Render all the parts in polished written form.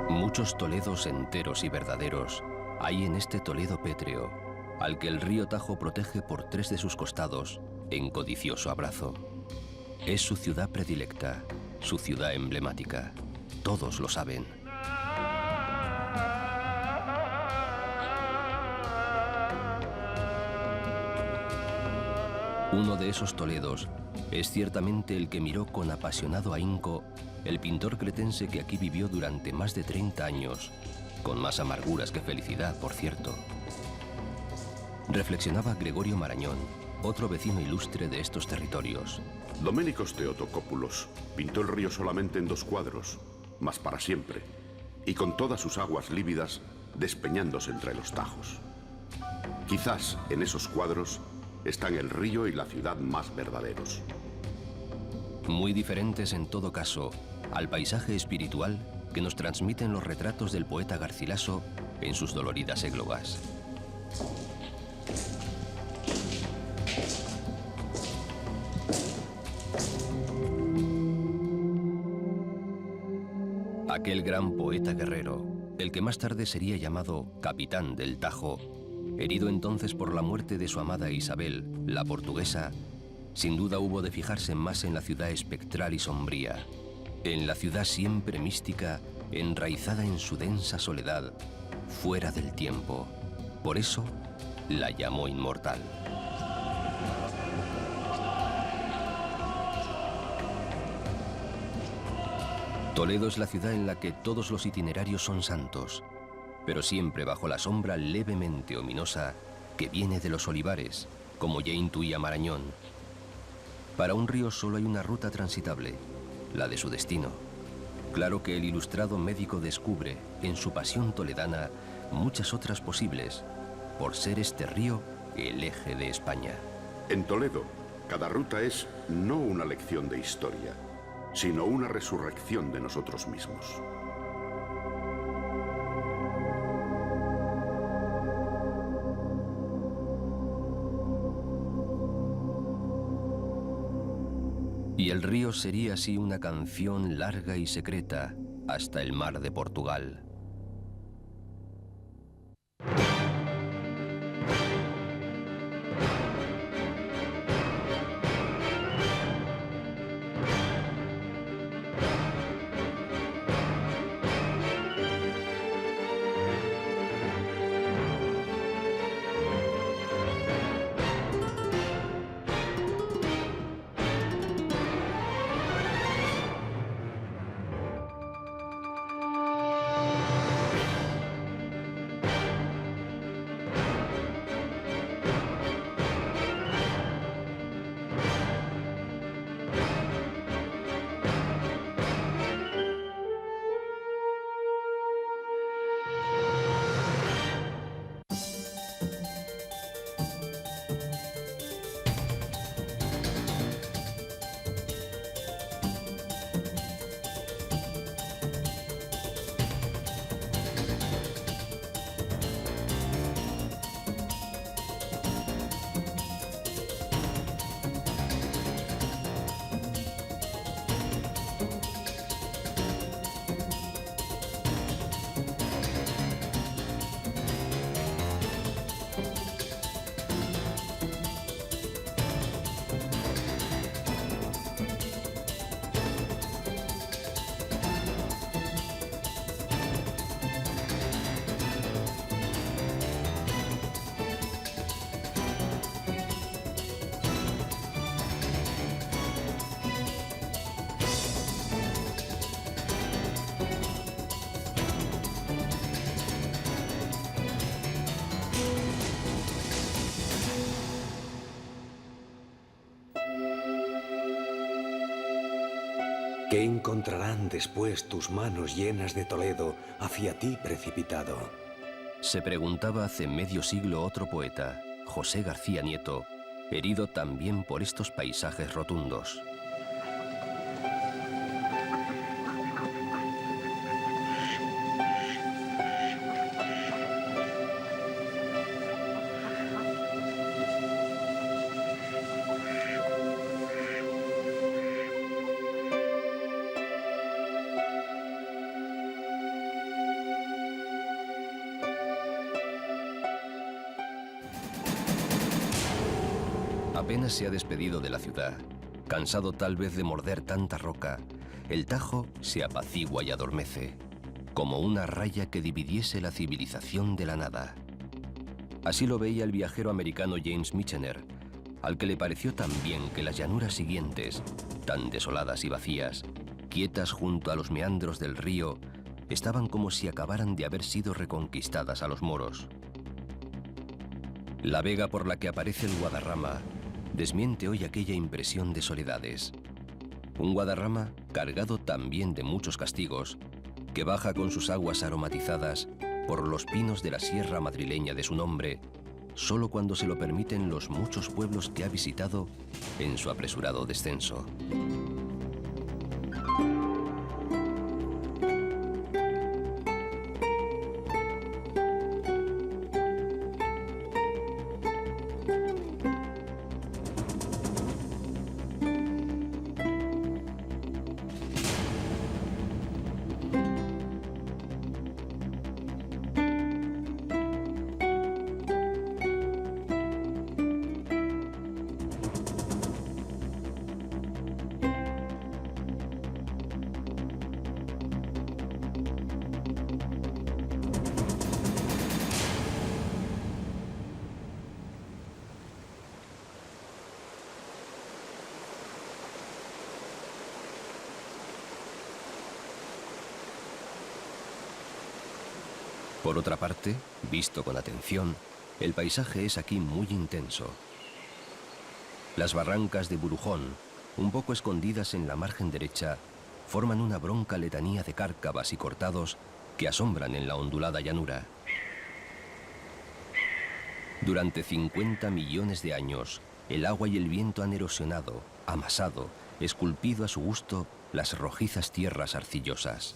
Muchos Toledos enteros y verdaderos hay en este Toledo pétreo, al que el río Tajo protege por 3 de sus costados en codicioso abrazo. Es su ciudad predilecta, su ciudad emblemática. Todos lo saben. Uno de esos Toledos es ciertamente el que miró con apasionado ahínco el pintor cretense que aquí vivió durante más de 30 años, con más amarguras que felicidad, por cierto. Reflexionaba Gregorio Marañón, otro vecino ilustre de estos territorios. Doménicos Theotocópulos pintó el río solamente en 2 cuadros, mas para siempre, y con todas sus aguas lívidas despeñándose entre los tajos. Quizás en esos cuadros están el río y la ciudad más verdaderos. Muy diferentes en todo caso al paisaje espiritual que nos transmiten los retratos del poeta Garcilaso en sus doloridas églogas. Aquel gran poeta guerrero, el que más tarde sería llamado Capitán del Tajo, herido entonces por la muerte de su amada Isabel, la portuguesa, sin duda hubo de fijarse más en la ciudad espectral y sombría, en la ciudad siempre mística, enraizada en su densa soledad, fuera del tiempo. Por eso la llamó inmortal. Toledo es la ciudad en la que todos los itinerarios son santos, pero siempre bajo la sombra levemente ominosa que viene de los olivares, como ya intuía Marañón. Para un río solo hay una ruta transitable, la de su destino. Claro que el ilustrado médico descubre, en su pasión toledana, muchas otras posibles, por ser este río el eje de España. En Toledo, cada ruta es no una lección de historia, sino una resurrección de nosotros mismos. Y el río sería así una canción larga y secreta hasta el mar de Portugal. ¿Qué encontrarán después tus manos llenas de Toledo hacia ti precipitado? Se preguntaba hace medio siglo otro poeta, José García Nieto, herido también por estos paisajes rotundos. apenas se ha despedido de la ciudad, cansado tal vez de morder tanta roca, el Tajo se apacigua y adormece, como una raya que dividiese la civilización de la nada. Así lo veía el viajero americano James Michener, al que le pareció tan bien que las llanuras siguientes, tan desoladas y vacías, quietas junto a los meandros del río, estaban como si acabaran de haber sido reconquistadas a los moros. La vega por la que aparece el Guadarrama desmiente hoy aquella impresión de soledades. Un Guadarrama cargado también de muchos castigos, que baja con sus aguas aromatizadas por los pinos de la sierra madrileña de su nombre, solo cuando se lo permiten los muchos pueblos que ha visitado en su apresurado descenso. Por otra parte, visto con atención, el paisaje es aquí muy intenso. Las barrancas de Burujón, un poco escondidas en la margen derecha, forman una bronca letanía de cárcavas y cortados que asombran en la ondulada llanura. Durante 50 millones de años, el agua y el viento han erosionado, amasado, esculpido a su gusto las rojizas tierras arcillosas.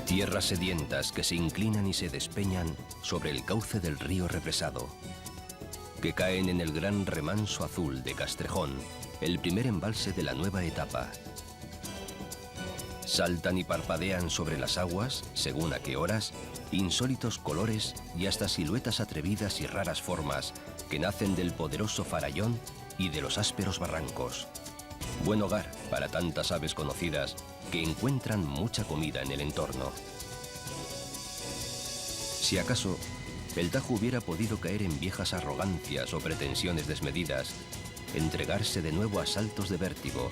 Tierras sedientas que se inclinan y se despeñan sobre el cauce del río represado, que caen en el gran remanso azul de Castrejón, el primer embalse de la nueva etapa. Saltan y parpadean sobre las aguas, según a qué horas, insólitos colores y hasta siluetas atrevidas y raras formas que nacen del poderoso farallón y de los ásperos barrancos. Buen hogar para tantas aves conocidas que encuentran mucha comida en el entorno. Si acaso, el Tajo hubiera podido caer en viejas arrogancias o pretensiones desmedidas, entregarse de nuevo a saltos de vértigo,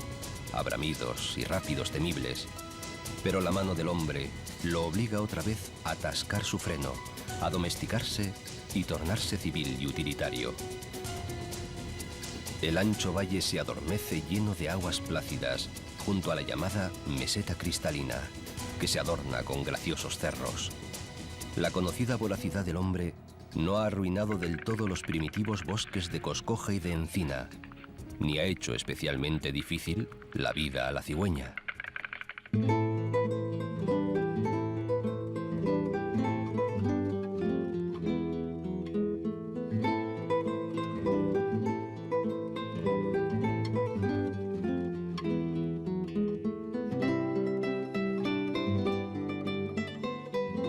a bramidos y rápidos temibles, pero la mano del hombre lo obliga otra vez a atascar su freno, a domesticarse y tornarse civil y utilitario. El ancho valle se adormece lleno de aguas plácidas junto a la llamada meseta cristalina, que se adorna con graciosos cerros. La conocida voracidad del hombre no ha arruinado del todo los primitivos bosques de coscoja y de encina, ni ha hecho especialmente difícil la vida a la cigüeña.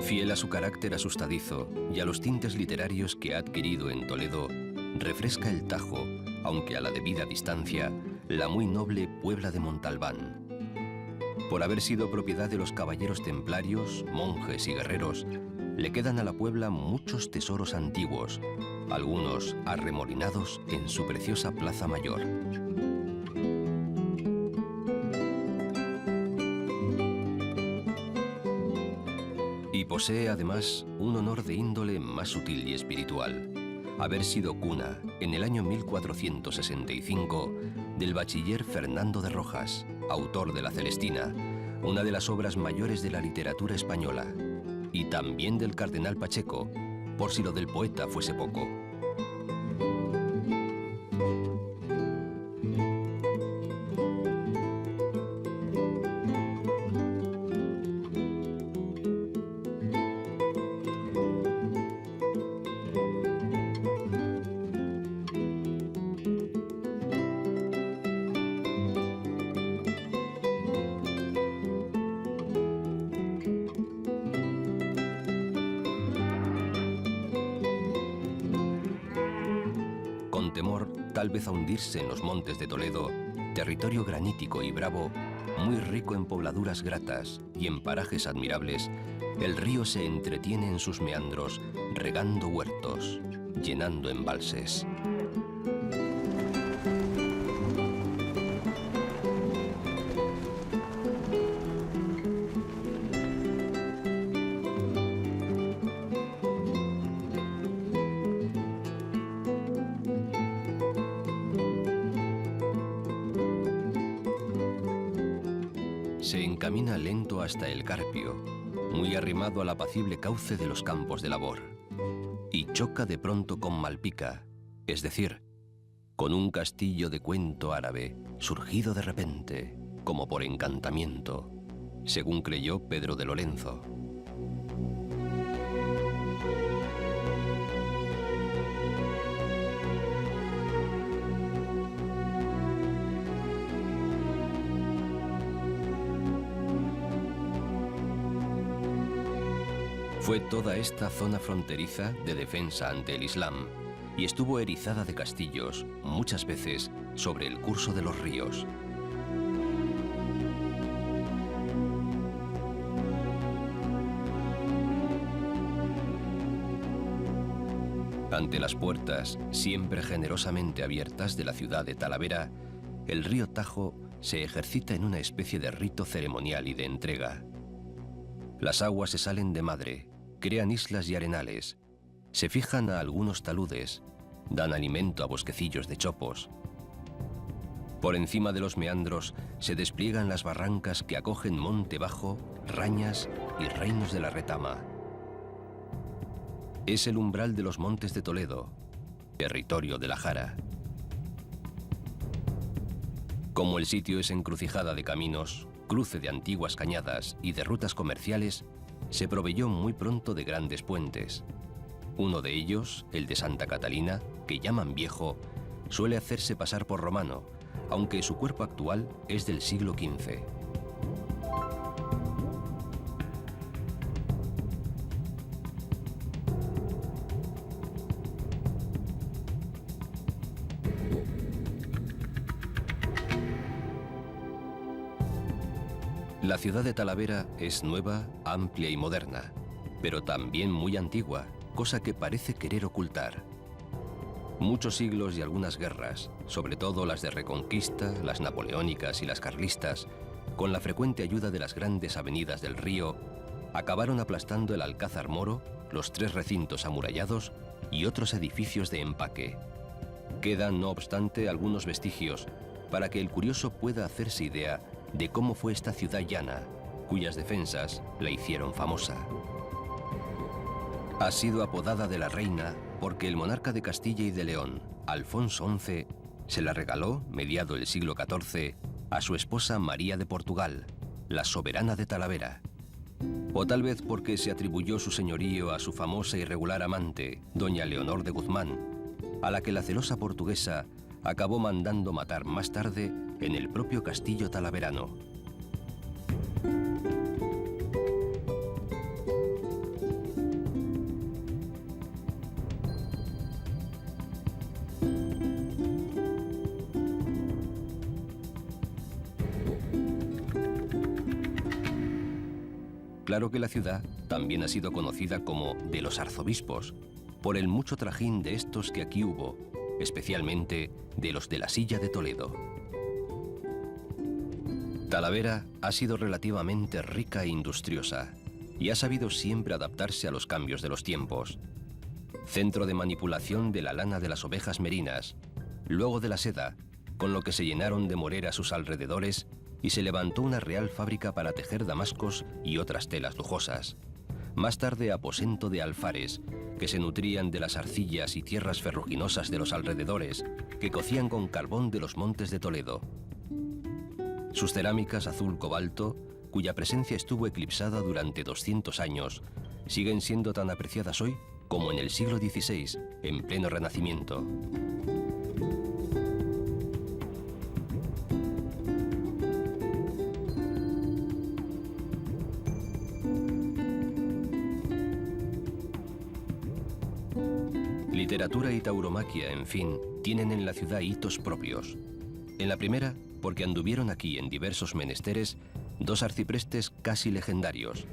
Fiel a su carácter asustadizo y a los tintes literarios que ha adquirido en Toledo, refresca el Tajo, aunque a la debida distancia, la muy noble Puebla de Montalbán. Por haber sido propiedad de los caballeros templarios, monjes y guerreros, le quedan a la Puebla muchos tesoros antiguos, algunos arremolinados en su preciosa Plaza Mayor. Y posee además un honor de índole más sutil y espiritual: haber sido cuna, en el año 1465, del bachiller Fernando de Rojas, autor de La Celestina, una de las obras mayores de la literatura española, y también del cardenal Pacheco, por si lo del poeta fuese poco. con temor tal vez a hundirse en los montes de Toledo, territorio granítico y bravo, muy rico en pobladuras gratas y en parajes admirables, el río se entretiene en sus meandros, regando huertos, llenando embalses. Se encamina lento hasta el Carpio, muy arrimado al apacible cauce de los campos de labor, y choca de pronto con Malpica, es decir, con un castillo de cuento árabe, surgido de repente, como por encantamiento, según creyó Pedro de Lorenzo. Fue toda esta zona fronteriza de defensa ante el Islam y estuvo erizada de castillos, muchas veces, sobre el curso de los ríos. Ante las puertas, siempre generosamente abiertas de la ciudad de Talavera, el río Tajo se ejercita en una especie de rito ceremonial y de entrega. Las aguas se salen de madre, crean islas y arenales, se fijan a algunos taludes, dan alimento a bosquecillos de chopos. Por encima de los meandros se despliegan las barrancas que acogen Monte Bajo, Rañas y Reinos de la Retama. Es el umbral de los Montes de Toledo, territorio de la Jara. Como el sitio es encrucijada de caminos, cruce de antiguas cañadas y de rutas comerciales, se proveyó muy pronto de grandes puentes. Uno de ellos, el de Santa Catalina, que llaman viejo, suele hacerse pasar por romano, aunque su cuerpo actual es del siglo XV. La ciudad de Talavera es nueva, amplia y moderna, pero también muy antigua, cosa que parece querer ocultar. Muchos siglos y algunas guerras, sobre todo las de Reconquista, las napoleónicas y las carlistas, con la frecuente ayuda de las grandes avenidas del río, acabaron aplastando el Alcázar Moro, los 3 recintos amurallados y otros edificios de empaque. Quedan, no obstante, algunos vestigios para que el curioso pueda hacerse idea de cómo fue esta ciudad llana, cuyas defensas la hicieron famosa. Ha sido apodada de la Reina porque el monarca de Castilla y de León, Alfonso XI, se la regaló, mediado el siglo XIV, a su esposa María de Portugal, la soberana de Talavera. O tal vez porque se atribuyó su señorío a su famosa y regular amante, doña Leonor de Guzmán, a la que la celosa portuguesa acabó mandando matar más tarde en el propio castillo talaverano. Claro que la ciudad también ha sido conocida como de los arzobispos, por el mucho trajín de estos que aquí hubo, especialmente de los de la Silla de Toledo. Talavera ha sido relativamente rica e industriosa y ha sabido siempre adaptarse a los cambios de los tiempos. Centro de manipulación de la lana de las ovejas merinas, luego de la seda, con lo que se llenaron de morera sus alrededores y se levantó una real fábrica para tejer damascos y otras telas lujosas. Más tarde aposento de alfares, que se nutrían de las arcillas y tierras ferruginosas de los alrededores, que cocían con carbón de los montes de Toledo. Sus cerámicas azul cobalto, cuya presencia estuvo eclipsada durante 200 años, siguen siendo tan apreciadas hoy como en el siglo XVI, en pleno Renacimiento. Literatura y tauromaquia, en fin, tienen en la ciudad hitos propios. En la primera, porque anduvieron aquí en diversos menesteres dos arciprestes casi legendarios,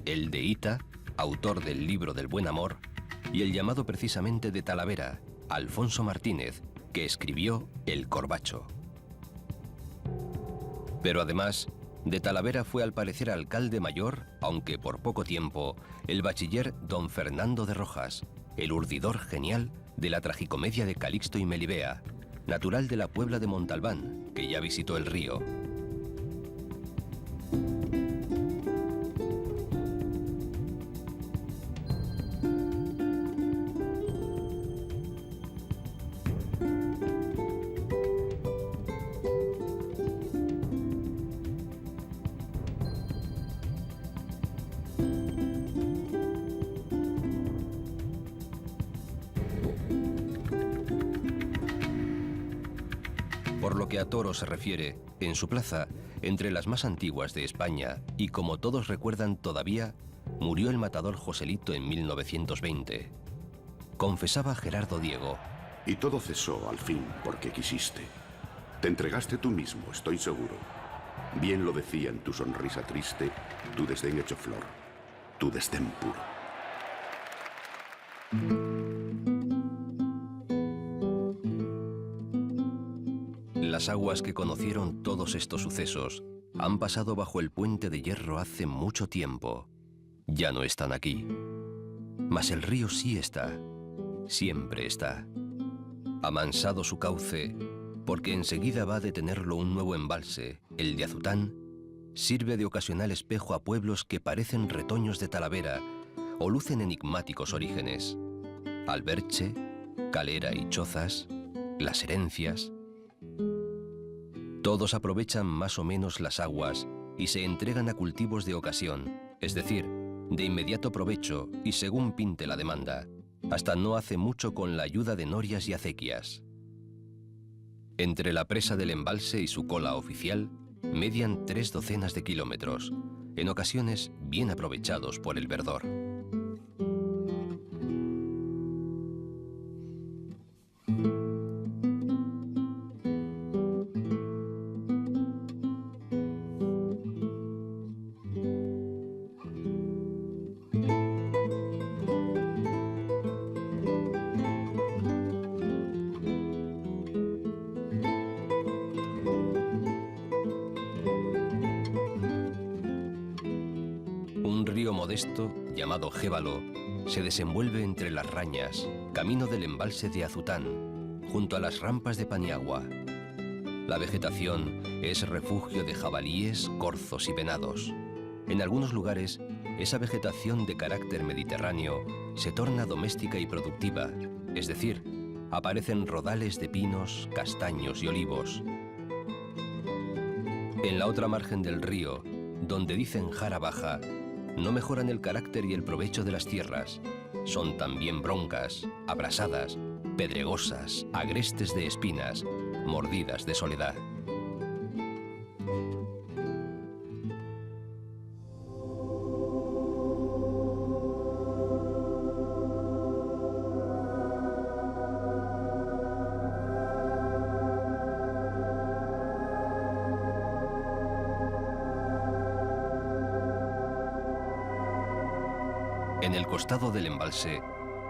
el de Hita, autor del libro del buen amor, y el llamado precisamente de Talavera, Alfonso Martínez, que escribió El Corbacho. Pero además, de Talavera fue al parecer alcalde mayor, aunque por poco tiempo, el bachiller don Fernando de Rojas, el urdidor genial de la tragicomedia de Calixto y Melibea, natural de la Puebla de Montalbán, que ya visitó el río. Por lo que a toros se refiere, en su plaza, entre las más antiguas de España, y como todos recuerdan todavía, murió el matador Joselito en 1920. Confesaba Gerardo Diego. Y todo cesó al fin porque quisiste. Te entregaste tú mismo, estoy seguro. Bien lo decía en tu sonrisa triste, tu desdén hecho flor, tu desdén puro. Las aguas que conocieron todos estos sucesos han pasado bajo el puente de hierro hace mucho tiempo. Ya no están aquí. Mas el río sí está. Siempre está. Amansado su cauce, porque enseguida va a detenerlo un nuevo embalse, el de Azután, sirve de ocasional espejo a pueblos que parecen retoños de Talavera o lucen enigmáticos orígenes. Alberche, Calera y Chozas, Las Herencias. Todos aprovechan más o menos las aguas y se entregan a cultivos de ocasión, es decir, de inmediato provecho y según pinte la demanda, hasta no hace mucho con la ayuda de norias y acequias. Entre la presa del embalse y su cola oficial, median 3 docenas de kilómetros, en ocasiones bien aprovechados por el verdor. Un río modesto, llamado Jévalo, se desenvuelve entre las Rañas, camino del embalse de Azután, junto a las rampas de Paniagua. La vegetación es refugio de jabalíes, corzos y venados. En algunos lugares, esa vegetación de carácter mediterráneo se torna doméstica y productiva, es decir, aparecen rodales de pinos, castaños y olivos. En la otra margen del río, donde dicen Jara Baja, no mejoran el carácter y el provecho de las tierras. Son también broncas, abrasadas, pedregosas, agrestes de espinas, mordidas de soledad. En el costado del embalse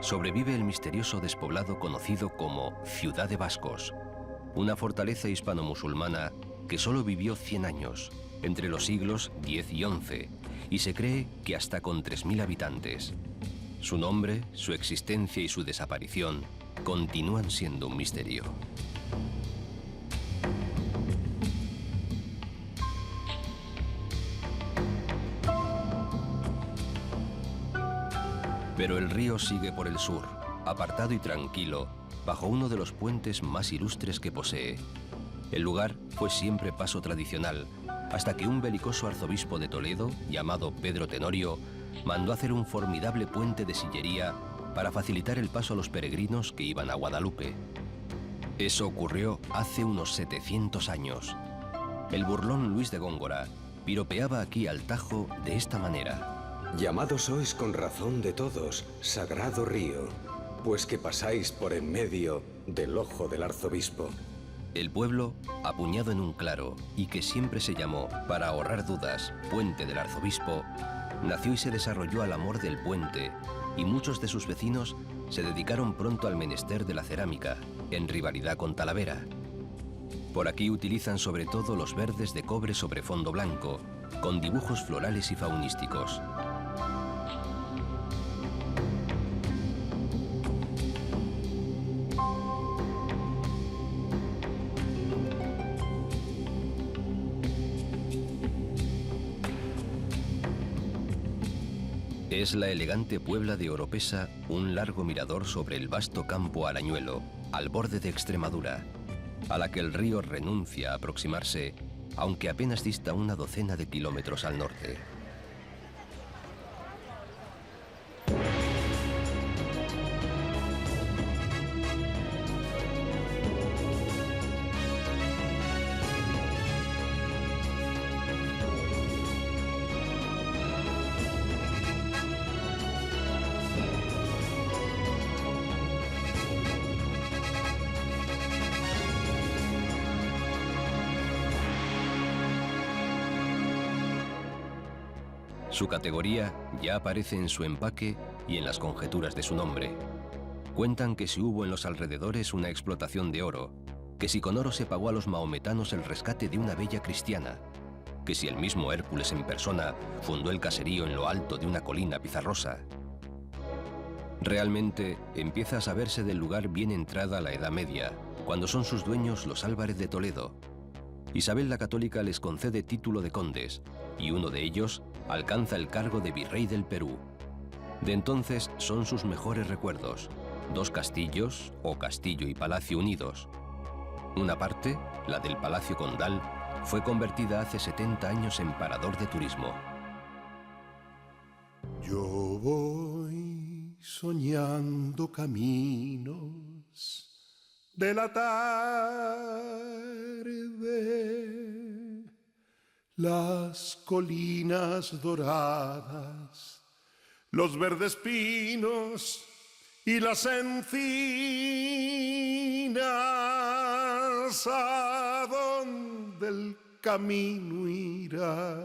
sobrevive el misterioso despoblado conocido como Ciudad de Vascos, una fortaleza hispano-musulmana que solo vivió 100 años, entre los siglos X y XI, y se cree que hasta con 3000 habitantes. Su nombre, su existencia y su desaparición continúan siendo un misterio. Pero el río sigue por el sur, apartado y tranquilo, bajo uno de los puentes más ilustres que posee. El lugar fue siempre paso tradicional, hasta que un belicoso arzobispo de Toledo, llamado Pedro Tenorio, mandó hacer un formidable puente de sillería para facilitar el paso a los peregrinos que iban a Guadalupe. Eso ocurrió hace unos 700 años. El burlón Luis de Góngora piropeaba aquí al Tajo de esta manera: Llamados sois con razón de todos, sagrado río, pues que pasáis por en medio del ojo del arzobispo. El pueblo, apuñado en un claro y que siempre se llamó, para ahorrar dudas, Puente del Arzobispo, nació y se desarrolló al amor del puente, y muchos de sus vecinos se dedicaron pronto al menester de la cerámica, en rivalidad con Talavera. Por aquí utilizan sobre todo los verdes de cobre sobre fondo blanco, con dibujos florales y faunísticos. Es la elegante Puebla de Oropesa, un largo mirador sobre el vasto campo Arañuelo, al borde de Extremadura, a la que el río renuncia a aproximarse, aunque apenas dista una docena de kilómetros al norte. Su categoría ya aparece en su empaque y en las conjeturas de su nombre. Cuentan que si hubo en los alrededores una explotación de oro, que si con oro se pagó a los mahometanos el rescate de una bella cristiana, que si el mismo Hércules en persona fundó el caserío en lo alto de una colina pizarrosa. Realmente empieza a saberse del lugar bien entrada la Edad Media, cuando son sus dueños los Álvarez de Toledo. Isabel la Católica les concede título de condes, y uno de ellos alcanza el cargo de virrey del Perú. De entonces son sus mejores recuerdos, dos castillos, o castillo y palacio unidos. Una parte, la del Palacio Condal, fue convertida hace 70 años en parador de turismo. Yo voy soñando caminos de la tarde, las colinas doradas, los verdes pinos y las encinas, a donde el camino irá,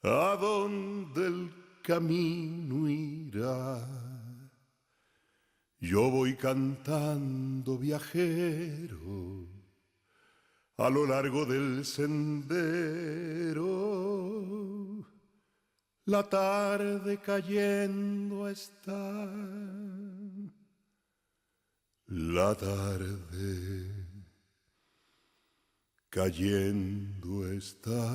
a donde el camino irá. Yo voy cantando viajero a lo largo del sendero, la tarde cayendo está, la tarde cayendo está.